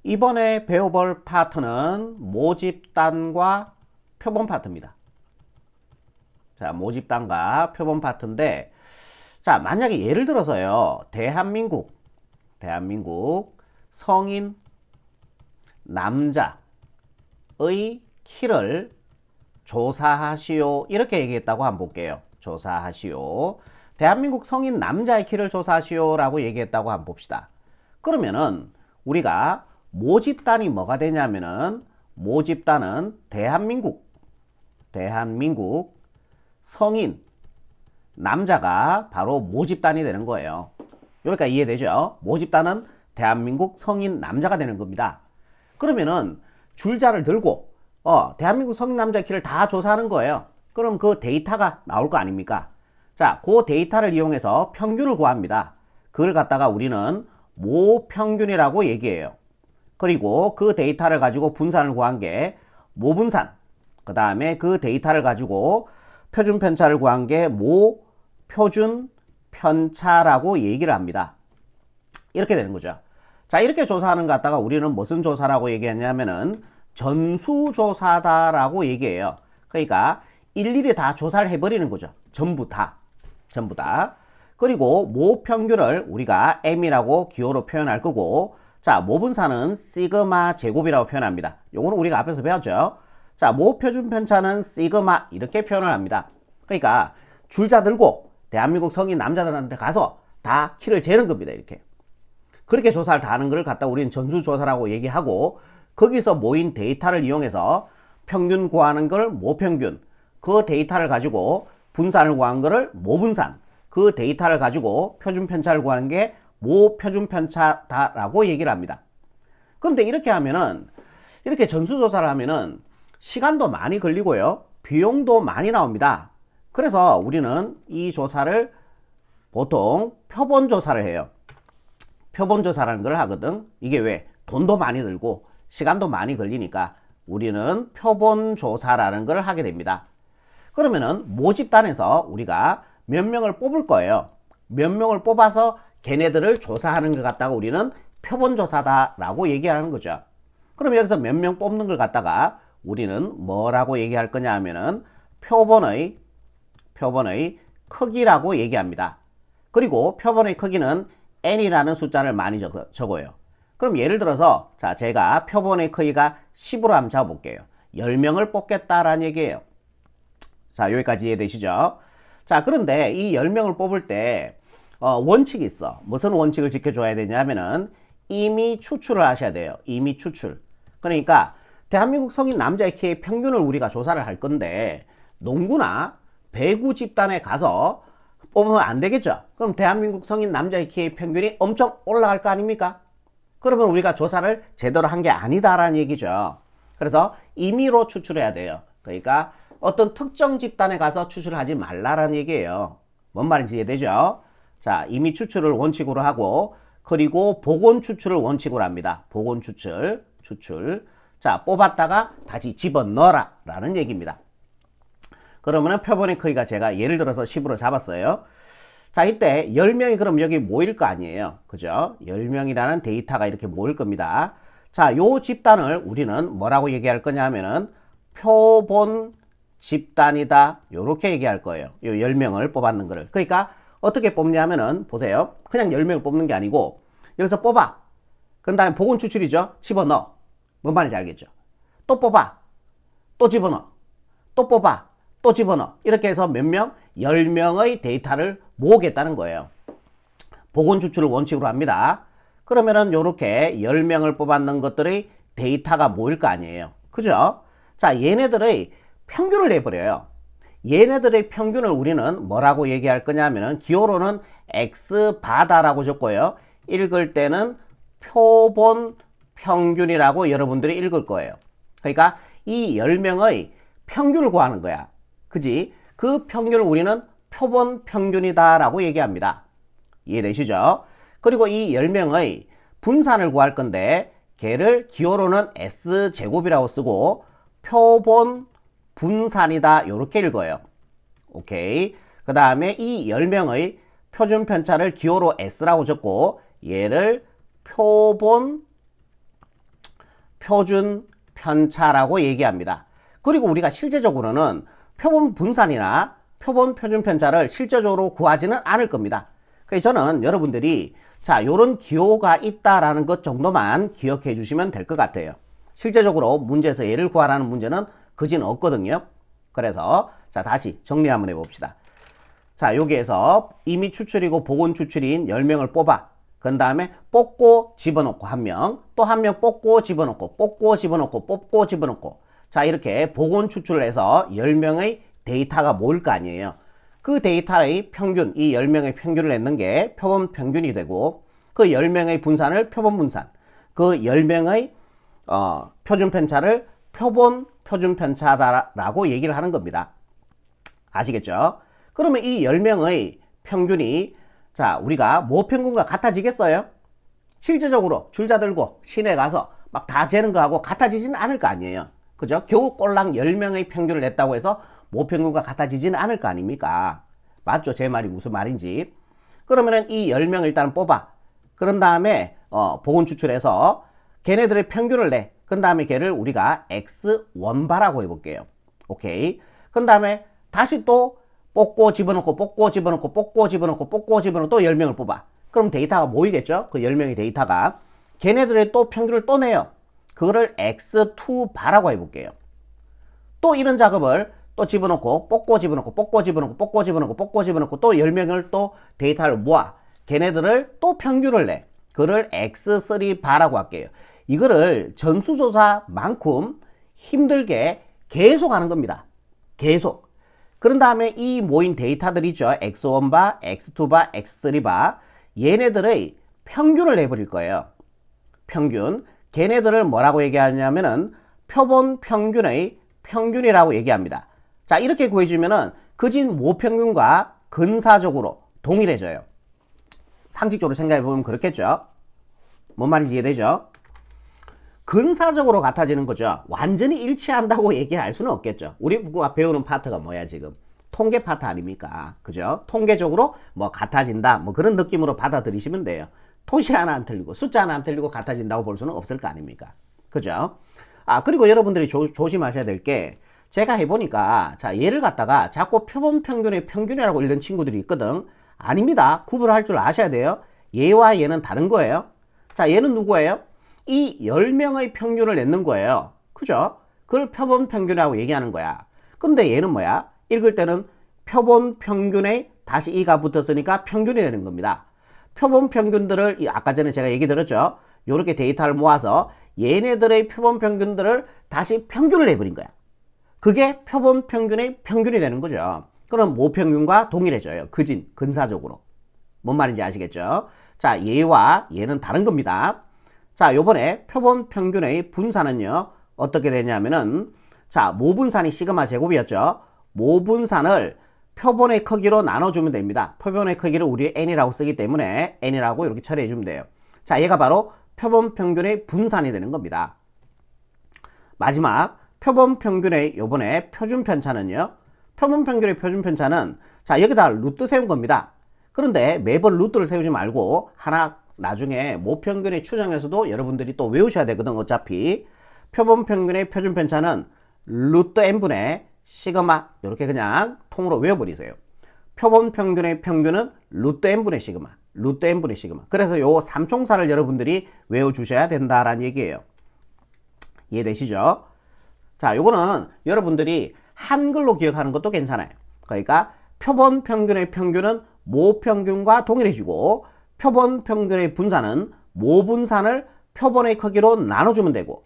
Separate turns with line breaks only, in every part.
이번에 배워볼 파트는 모집단과 표본 파트입니다. 자, 모집단과 표본 파트인데, 자, 만약에 예를 들어서요, 대한민국 성인 남자의 키를 조사하시오. 이렇게 얘기했다고 한번 볼게요. 조사하시오. 대한민국 성인 남자의 키를 조사하시오 라고 얘기했다고 한번 봅시다. 그러면은 우리가 모집단이 뭐가 되냐면은, 모집단은 대한민국 성인 남자가 바로 모집단이 되는 거예요. 여기까지 이해되죠? 모집단은 대한민국 성인 남자가 되는 겁니다. 그러면은 줄자를 들고 대한민국 성인 남자의 키를 다 조사하는 거예요. 그럼 그 데이터가 나올 거 아닙니까? 자, 그 데이터를 이용해서 평균을 구합니다. 그걸 갖다가 우리는 모평균이라고 얘기해요. 그리고 그 데이터를 가지고 분산을 구한 게 모분산, 그 다음에 그 데이터를 가지고 표준 편차를 구한 게 모표준 편차라고 얘기를 합니다. 이렇게 되는 거죠. 자, 이렇게 조사하는 것 갖다가 우리는 무슨 조사라고 얘기하냐면은 전수조사다라고 얘기해요. 그러니까 일일이 다 조사를 해버리는 거죠. 전부 다. 그리고 모평균을 우리가 m이라고 기호로 표현할 거고, 자, 모분산은 시그마 제곱이라고 표현합니다. 요거는 우리가 앞에서 배웠죠. 자, 모표준 편차는 시그마 이렇게 표현을 합니다. 그러니까 줄자 들고 대한민국 성인 남자들한테 가서 다 키를 재는 겁니다. 이렇게. 그렇게 조사를 다 하는 걸 갖다 우리는 전수조사라고 얘기하고, 거기서 모인 데이터를 이용해서 평균 구하는 걸 모평균, 그 데이터를 가지고 분산을 구한 거를 모분산, 그 데이터를 가지고 표준 편차를 구하는 게 모표준 편차다라고 얘기를 합니다. 그런데 이렇게 하면은, 이렇게 전수조사를 하면은 시간도 많이 걸리고요, 비용도 많이 나옵니다. 그래서 우리는 이 조사를 보통 표본조사를 해요. 표본조사라는 걸 하거든. 이게 왜? 돈도 많이 들고 시간도 많이 걸리니까 우리는 표본조사라는 걸 하게 됩니다. 그러면은 모집단에서 우리가 몇 명을 뽑을 거예요. 몇 명을 뽑아서 걔네들을 조사하는 것 갖다가 우리는 표본조사다라고 얘기하는 거죠. 그럼 여기서 몇 명 뽑는 걸 갖다가 우리는 뭐라고 얘기할 거냐 하면은 표본의 크기라고 얘기합니다. 그리고 표본의 크기는 n이라는 숫자를 많이 적어요. 그럼 예를 들어서, 자, 제가 표본의 크기가 10으로 한번 잡아볼게요. 10명을 뽑겠다라는 얘기예요. 자, 여기까지 이해되시죠? 자, 그런데 이 10명을 뽑을 때 원칙이 있어. 무슨 원칙을 지켜줘야 되냐면은 임의 추출을 하셔야 돼요. 임의 추출. 그러니까 대한민국 성인 남자의 키의 평균을 우리가 조사를 할 건데, 농구나 배구 집단에 가서 뽑으면 안 되겠죠. 그럼 대한민국 성인 남자의 키의 평균이 엄청 올라갈 거 아닙니까? 그러면 우리가 조사를 제대로 한 게 아니다라는 얘기죠. 그래서 임의로 추출해야 돼요. 그러니까 어떤 특정 집단에 가서 추출하지 말라라는 얘기예요. 뭔 말인지 이해되죠? 자, 임의 추출을 원칙으로 하고, 그리고 복원 추출을 원칙으로 합니다. 복원 추출. 자, 뽑았다가 다시 집어넣어라 라는 얘기입니다. 그러면은 표본의 크기가 제가 예를 들어서 10으로 잡았어요. 자, 이때 10명이 그럼 여기 모일 거 아니에요. 그죠? 10명이라는 데이터가 이렇게 모일 겁니다. 자, 요 집단을 우리는 뭐라고 얘기할 거냐 하면은 표본 집단이다. 요렇게 얘기할 거예요. 요 10명을 뽑았는 거를. 그러니까 어떻게 뽑냐면은 보세요. 그냥 10명을 뽑는 게 아니고 여기서 뽑아. 그 다음에 복원 추출이죠. 집어넣어. 뭔 말인지 알겠죠? 또 뽑아. 또 집어넣어. 또 뽑아. 또 집어넣어. 이렇게 해서 몇 명? 10명의 데이터를 모으겠다는 거예요. 복원 추출을 원칙으로 합니다. 그러면은 요렇게 10명을 뽑았는 것들의 데이터가 모일 거 아니에요. 그죠? 자, 얘네들의 평균을 내버려요. 얘네들의 평균을 우리는 뭐라고 얘기할 거냐면은 기호로는 X바다라고 적고요. 읽을 때는 표본 평균이라고 여러분들이 읽을 거예요. 그러니까 이 10명의 평균을 구하는 거야. 그지? 그 평균을 우리는 표본 평균이다 라고 얘기합니다. 이해되시죠? 그리고 이 10명의 분산을 구할 건데 걔를 기호로는 S제곱이라고 쓰고 표본 분산이다 이렇게 읽어요. 오케이. 그 다음에 이 10명의 표준 편차를 기호로 S라고 적고 얘를 표본 표준 편차라고 얘기합니다. 그리고 우리가 실제적으로는 표본 분산이나 표본 표준 편차를 실제적으로 구하지는 않을 겁니다. 그래서 저는 여러분들이 자, 요런 기호가 있다라는 것 정도만 기억해 주시면 될 것 같아요. 실제적으로 문제에서 얘를 구하라는 문제는 그지는 없거든요. 그래서 자, 다시 정리 한번 해봅시다. 자, 여기에서 이미 추출이고 보건 추출인 10명을 뽑아. 그 다음에 뽑고 집어넣고 1명, 또 1명 뽑고 집어넣고, 뽑고 집어넣고, 뽑고 집어넣고. 자, 이렇게 보건 추출을 해서 10명의 데이터가 모일 거 아니에요. 그 데이터의 평균, 이 10명의 평균을 냈는 게 표본 평균이 되고, 그 10명의 분산을 표본 분산, 그 10명의 표준 편차를 표본 표준 편차다라고 얘기를 하는 겁니다. 아시겠죠? 그러면 이 10명의 평균이 자, 우리가 모평균과 같아지겠어요? 실제적으로 줄자 들고 시내 가서 막 다 재는 거하고 같아지지는 않을 거 아니에요. 그죠? 겨우 꼴랑 10명의 평균을 냈다고 해서 모평균과 같아지지는 않을 거 아닙니까? 맞죠? 제 말이 무슨 말인지. 그러면은 이 10명을 일단 뽑아. 그런 다음에 보건 추출해서 걔네들의 평균을 내. 그 다음에 걔를 우리가 X1바라고 해볼게요. 오케이. 그 다음에 다시 또 뽑고 집어넣고 뽑고 집어넣고 뽑고 집어넣고 뽑고 집어넣고 또 10명을 뽑아. 그럼 데이터가 모이겠죠? 그 10명의 데이터가. 걔네들의 또 평균을 또 내요. 그거를 X2바라고 해볼게요. 또 이런 작업을 또 집어넣고 뽑고 집어넣고 뽑고 집어넣고 뽑고 집어넣고 뽑고 집어넣고 또 10명을 또 데이터를 모아. 걔네들을 또 평균을 내. 그거를 X3바라고 할게요. 이거를 전수조사만큼 힘들게 계속 하는 겁니다. 계속. 그런 다음에 이 모인 데이터들 있죠. X1바, X2바, X3바. 얘네들의 평균을 내버릴 거예요. 평균. 걔네들을 뭐라고 얘기하냐면은 표본 평균의 평균이라고 얘기합니다. 자, 이렇게 구해주면은 그진 모평균과 근사적으로 동일해져요. 상식적으로 생각해보면 그렇겠죠. 뭔 말인지 이해되죠? 근사적으로 같아지는 거죠. 완전히 일치한다고 얘기할 수는 없겠죠. 우리가 배우는 파트가 뭐야 지금? 통계 파트 아닙니까? 그죠? 통계적으로 뭐 같아진다 뭐 그런 느낌으로 받아들이시면 돼요. 토시 하나 안 틀리고 숫자 하나 안 틀리고 같아진다고 볼 수는 없을 거 아닙니까? 그죠? 아, 그리고 여러분들이 조심하셔야 될 게 제가 해보니까 자, 얘를 갖다가 자꾸 표본 평균의 평균이라고 읽는 친구들이 있거든. 아닙니다. 구분할 줄 아셔야 돼요. 얘와 얘는 다른 거예요. 자, 얘는 누구예요? 이 10명의 평균을 냈는 거예요. 그죠? 그걸 표본 평균이라고 얘기하는 거야. 근데 얘는 뭐야? 읽을 때는 표본 평균에 다시 이가 붙었으니까 평균이 되는 겁니다. 표본 평균들을 아까 전에 제가 얘기 들었죠? 요렇게 데이터를 모아서 얘네들의 표본 평균들을 다시 평균을 내버린 거야. 그게 표본 평균의 평균이 되는 거죠. 그럼 모평균과 동일해져요. 그진, 근사적으로. 뭔 말인지 아시겠죠? 자, 얘와 얘는 다른 겁니다. 자, 요번에 표본 평균의 분산은요, 어떻게 되냐면은, 자, 모분산이 시그마 제곱이었죠. 모분산을 표본의 크기로 나눠주면 됩니다. 표본의 크기를 우리 n이라고 쓰기 때문에 n이라고 이렇게 처리해주면 돼요. 자, 얘가 바로 표본 평균의 분산이 되는 겁니다. 마지막, 표본 평균의 요번에 표준 편차는요, 표본 평균의 표준 편차는, 자, 여기다 루트 세운 겁니다. 그런데 매번 루트를 세우지 말고, 하나, 나중에 모평균의 추정에서도 여러분들이 또 외우셔야 되거든. 어차피 표본 평균의 표준 편차는 루트 n분의 시그마 이렇게 그냥 통으로 외워버리세요. 표본 평균의 평균은 루트 n분의 시그마, 루트 n분의 시그마. 그래서 요 삼총사를 여러분들이 외워주셔야 된다라는 얘기예요. 이해되시죠? 자, 요거는 여러분들이 한글로 기억하는 것도 괜찮아요. 그러니까 표본 평균의 평균은 모평균과 동일해지고 표본 평균의 분산은 모분산을 표본의 크기로 나눠주면 되고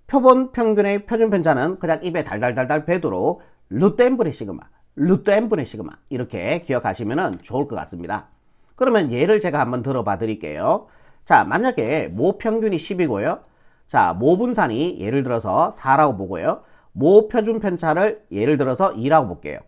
표본 평균의 표준 편차는 그냥 입에 달달달달 배도록 루트 n분의 시그마, 루트 n분의 시그마 이렇게 기억하시면 좋을 것 같습니다. 그러면 예를 제가 한번 들어봐 드릴게요. 자, 만약에 모평균이 10이고요. 자, 모분산이 예를 들어서 4라고 보고요. 모표준 편차를 예를 들어서 2라고 볼게요.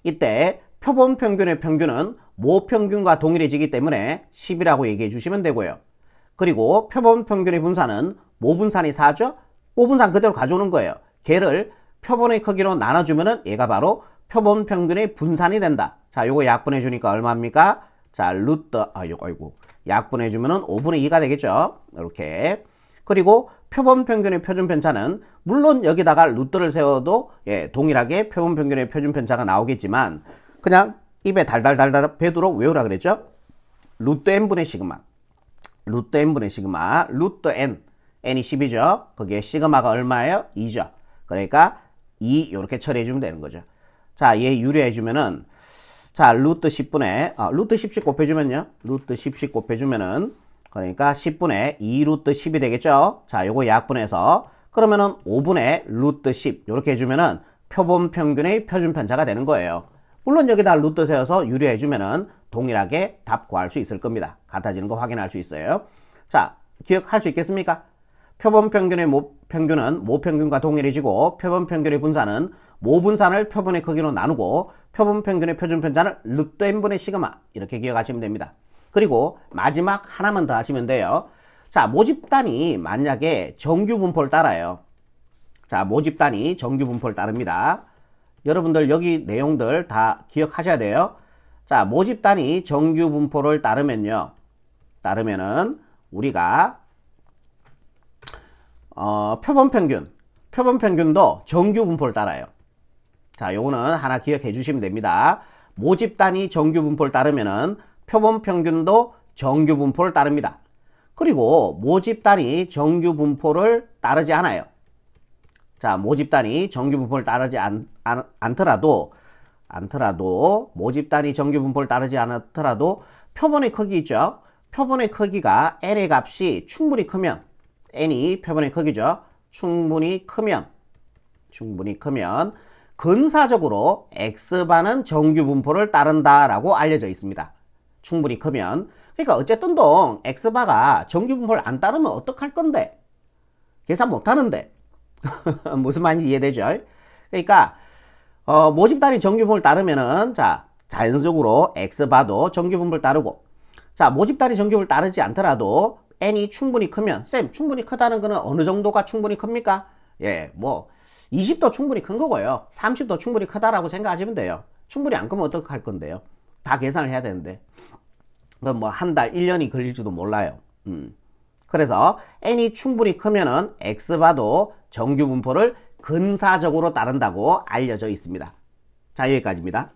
이때 표본 평균의 평균은 모평균과 동일해지기 때문에 10이라고 얘기해 주시면 되고요. 그리고 표본 평균의 분산은 모분산이 4죠? 모분산 그대로 가져오는 거예요. 걔를 표본의 크기로 나눠주면은 얘가 바로 표본 평균의 분산이 된다. 자, 요거 약분해 주니까 얼마입니까? 자, 루트, 아이고, 약분해 주면은 5분의 2가 되겠죠? 이렇게. 그리고 표본 평균의 표준 편차는 물론 여기다가 루트를 세워도 동일하게 표본 평균의 표준 편차가 나오겠지만 그냥 입에 달달달달 배도록 외우라 그랬죠. 루트 n분의 시그마, 루트 n분의 시그마, 루트 n, n이 10이죠. 거기에 시그마가 얼마예요? 2죠. 그러니까 2 이렇게 처리해 주면 되는 거죠. 자, 얘 유리해 주면은 자, 루트 10분의 루트 10씩 곱해주면요. 루트 10씩 곱해주면은 그러니까 10분의 2 루트 10이 되겠죠. 자, 요거 약분해서 그러면은 5분의 루트 10 이렇게 해주면은 표본 평균의 표준 편차가 되는 거예요. 물론 여기다 루트 세워서 유리해 주면은 동일하게 답 구할 수 있을 겁니다. 같아지는 거 확인할 수 있어요. 자, 기억할 수 있겠습니까? 표본 평균의 평균은 모평균과 동일해지고 표본 평균의 분산은 모분산을 표본의 크기로 나누고 표본 평균의 표준 편차는 루트 n분의 시그마 이렇게 기억하시면 됩니다. 그리고 마지막 하나만 더 하시면 돼요. 자, 모집단이 만약에 정규 분포를 따라요. 자, 모집단이 정규 분포를 따릅니다. 여러분들 여기 내용들 다 기억하셔야 돼요. 자, 모집단이 정규 분포를 따르면요. 따르면은 우리가 표본 평균도 정규 분포를 따라요. 자, 요거는 하나 기억해 주시면 됩니다. 모집단이 정규 분포를 따르면은 표본 평균도 정규 분포를 따릅니다. 그리고 모집단이 정규 분포를 따르지 않아요. 자, 모집단이 정규 분포를 따르지 않더라도 모집단이 정규 분포를 따르지 않더라도 표본의 크기 있죠. 표본의 크기가 n의 값이 충분히 크면 n이 표본의 크기죠. 충분히 크면 근사적으로 x반은 정규 분포를 따른다라고 알려져 있습니다. 충분히 크면. 그러니까 어쨌든 x바가 정규 분포를 안 따르면 어떡할 건데? 계산 못 하는데. 무슨 말인지 이해되죠? 그러니까 모집단이 정규 분포를 따르면은 자, 자연적으로 x바도 정규 분포를 따르고 자, 모집단이 정규 분포를 따르지 않더라도 n이 충분히 크면 쌤, 충분히 크다는 거는 어느 정도가 충분히 큽니까? 예, 뭐 20도 충분히 큰 거고요. 30도 충분히 크다라고 생각하시면 돼요. 충분히 안 크면 어떡할 건데요? 다 계산을 해야 되는데. 그럼 뭐 한 달, 1년이 걸릴지도 몰라요. 그래서 n이 충분히 크면은 x바도 정규 분포를 근사적으로 따른다고 알려져 있습니다. 자, 여기까지입니다.